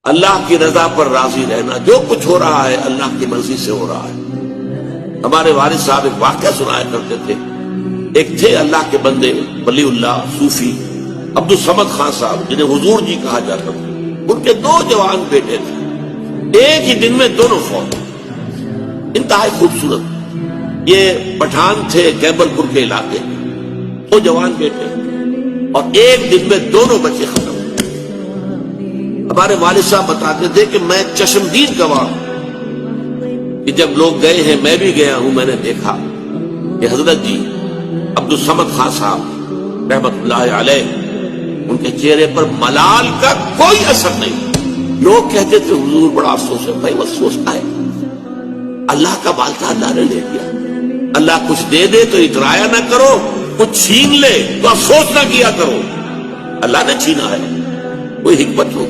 اللہ کی رضا پر راضی رہنا، جو کچھ ہو رہا ہے اللہ کی مرضی سے ہو رہا ہے۔ ہمارے والد صاحب ایک واقعہ سنایا کرتے تھے، ایک تھے اللہ کے بندے ولی اللہ صوفی عبدالصمد خان صاحب، جنہیں حضور جی کہا جاتا تھا۔ ان کے 2 جوان بیٹے تھے، ایک ہی دن میں دونوں فوت، انتہائی خوبصورت۔ یہ پٹھان تھے کیبل پور کے علاقے، 2 جوان بیٹے اور ایک دن میں دونوں بچے ختم۔ ہمارے والد صاحب بتاتے تھے کہ میں چشمدید گواہ ہوں کہ جب لوگ گئے ہیں، میں بھی گیا ہوں، میں نے دیکھا کہ حضرت جی عبدالصمد خان صاحب رحمت اللہ علیہ، ان کے چہرے پر ملال کا کوئی اثر نہیں۔ لوگ کہتے تھے حضور بڑا افسوس ہے۔ بھائی افسوس کا ہے، اللہ کا مال تھا، اللہ نے لے لیا۔ اللہ کچھ دے دے تو اترایا نہ کرو، کچھ چھین لے تو افسوس نہ کیا کرو۔ اللہ نے چھینا ہے، کوئی حکمت ہو۔